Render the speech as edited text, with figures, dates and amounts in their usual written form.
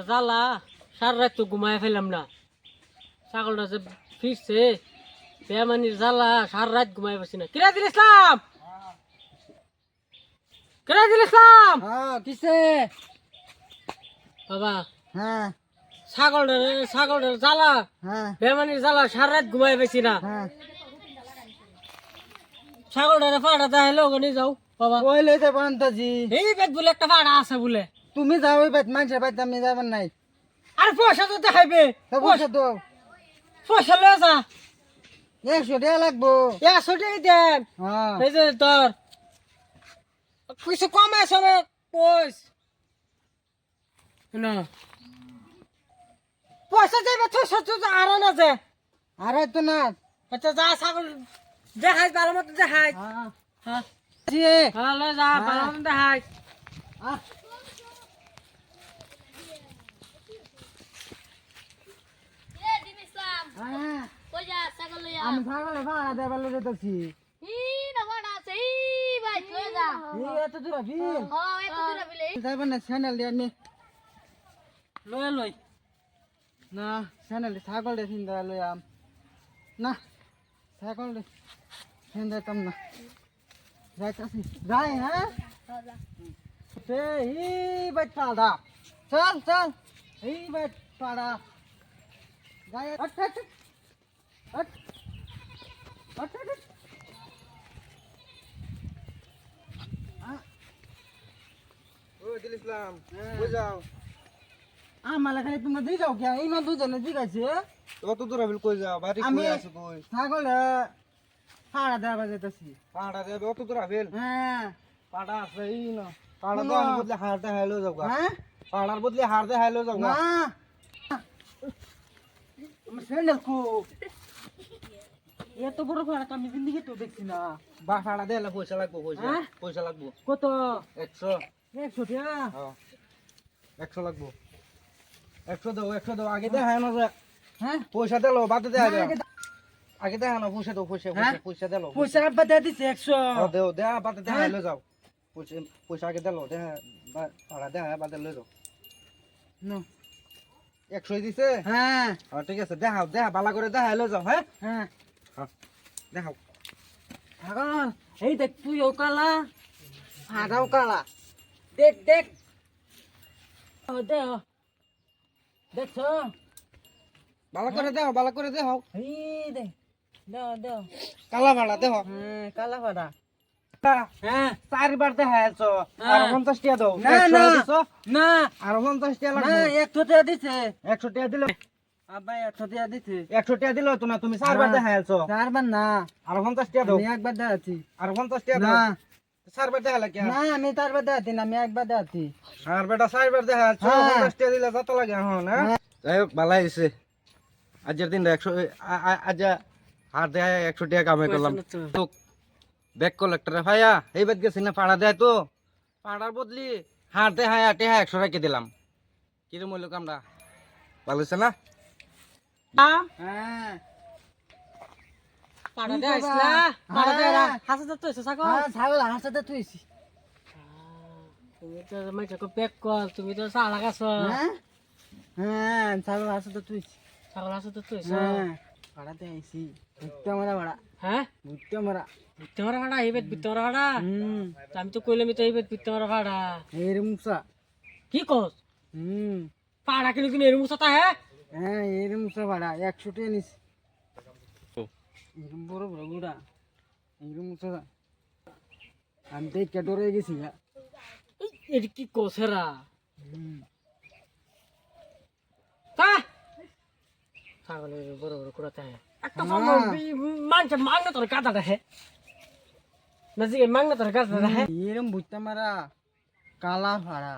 জ্বালা সারা রাত তো ঘুমায় ফেলাম না। ছাগলটা যে ফিরছে বেমানির জ্বালা সারা রাত ঘুমায় পারছি না। কিরাজুল ইসলাম, কিরাজুল ইসলাম। কিসে? বাবা হ্যাঁ ছাগলটার জ্বালা হ্যাঁ বেমানির জ্বালা সারা রাত ঘুমায় পারছি না। হ্যাঁ ছাগলটারে ফাড়া দেখাইলো ওখানে যাও বাবা। ওই লইতে বান্তাজি এই বেদ বলে একটা ফাড়া আছে বলে। তুমি যাও ওই বাইত মানুষের বাইত আমি যাবার নাই। আর পয়সা তো দেখাইবে, পয়সা তো পয়সা লয়ে যা। 100 টাকা লাগবো। 100 টাকা দেন। হ্যাঁ এই যে তোর কিছু কম আছে না পয়স না পয়সা যাইবে তো সত্য আর না যে। আর তো না। আচ্ছা যা ছাগল দেখাই ভালো মতো দেখাই। হ্যাঁ হ্যাঁ জি হ্যাঁ লয়ে যা ভালো মতো দেখাই। আহ হ্যাঁ আমি ছাগলে ভাড়া দেবার লইতে যাচ্ছি। এত দূর বিল যাইবার না স্যান্ডেল দিয়ে আমি লয়ে লই না স্যান্ডেল ছাগল দিয়ে চিন্তা লই আম না ছাগল দিয়ে চিন্তা তাম না যাইতাছি যাই হ্যাঁ এই বাইট পাড়া চল চল এই বাইট পাড়া যাই আচ্ছা আচ্ছা আচ্ছা আচ্ছা দিল ইসলাম কই যাও? আমালে খালি তোমরা দিয়ে যাও কে এই না দুজনে জিগাইছে অত দূর আবিল কই যাও? বাড়ি আমি কই আছো কই? ছাগলে পাড়া দেওয়া যেতেছি পাড়া দেবে অত দূর আবিল? হ্যাঁ পাড়া আছে এই না। পাড়া তো না। আমি বদলে হারতে হাইলো যাও গা। হ্যাঁ পাড়ার বদলে হারতে হাইলো যাও না গা। আমার স্যান্ডেল কো এত বড় পাড়া তো আমি জিন্দিগি তো দেখছি না বা পাড়া দেলে পয়সা লাগবো পয়সা। হ্যাঁ? পয়সা লাগবো কত 100। 100 টাকা হ্যাঁ 100 লাগবো। 100 দাও 100 দাও আগে দে হ্যাঁ না যে হ্যাঁ পয়সা দেলো বাদে দে না, আগে। আগে আগে দে হ্যাঁ না পয়সা দাও পয়সা হ্যাঁ? পয়সা দেলো। পয়সা আব্বা দিয়ে দিছে 100 দেও দে বাদে দে হ্যাঁ? হাইলো যাও। পয়সা পয়সা আগে দেলো দে পাড়া দে বাদে লই যাও। নো 100 দিছে? হ্যাঁ হ্যাঁ ঠিক আছে দেখাও দেখা ভালো করে দেখা লই যাও হ্যাঁ। হ্যাঁ দেখাও ছাগল এই দেখ তুই ও কালা হাগাও কালা দেখ দেখ ও দে দেখছো ভালো করে দেও ভালো করে দেও। এই দে দাও দাও কালা ভাড়া দেও। হ্যাঁ কালা পাড়া হ্যাঁ হ্যাঁ 4 বার দেখাইছো হ্যাঁ। আর 50 টাকা দাও। না 100 না দিছো না আর 50 টাকা না লাগবে। 100 টাকা দিছে 100 টাকা দিলে আব্বা 100 টাকা দিছে 100 টাকা দিলে তো না তুমি 4 বার দেখাইছো চারবার না আর 50 টাকা দাও। আমি একবার দেখাচ্ছি আর 50 টাকা না দাও। 4 বার দেখালে কি? না আমি চারবার দেখাচ্ছি না আমি একবার দেখাচ্ছি আর বেটা 4 বার দেখাইছো হ্যাঁ। 50 টাকা দিলে কত লাগে এখন হ্যাঁ? যাই হোক ভালো হইছে। আজকের দিন 100 আজ হাত দেয় 100 টাকা কামাই করলাম। তো ব্যাক কালেক্টরে ভাইয়া এই বাদ গেছি না পাড়া দেয় তো পাড়ার বদলি হাত দেয় হায়া টেহা 100 রেখে দিলাম। কিরম হইলো কামটা? ভালো হইছে না? হ্যাঁ পাড়া কি দে বাবা? আইসলা পাড়া দে হ্যাঁ। হাসা তো হইছে ছাগল। হ্যাঁ ছাগল হাসতে তুইছি তুমি তো মাইটাকে পেক কর, তুমি তো চা লাগাছ। হ্যাঁ হ্যাঁ ছাগল হাসতে তুইছি ছাগল হাসা তো হইছে। হ্যাঁ ভাড়া দেখাইছি ভুট্টা মারা ভাড়া হ্যাঁ ভুট্টা মারা বিত্তে মারা ভাড়া এই বেদ বিত্তে মারা ভাড়া। হুম আমি তো কইলাম তো এই বেদ বিত্তে মারা ভাড়া। এরম মুসা কি কস? হুম পাড়া কিনে কিনে এরম মুসাতা হ্যাঁ? হ্যাঁ এরম মুসা ভাড়া 100 টাকা নিস এরম বড় বড় গুড়া এরম মুসা আমি তো একটা ডরে গেছি গা। এর কি কসেরা? হুম তা ছাগলের বড় বড় কুড়াতে একটা হ্যাঁ। মাংস মাংনা তোর কাটা দেখে না যে মাংনা তোর কাটা দেখে। এরম ভুট্টা মারা কালা ভাড়া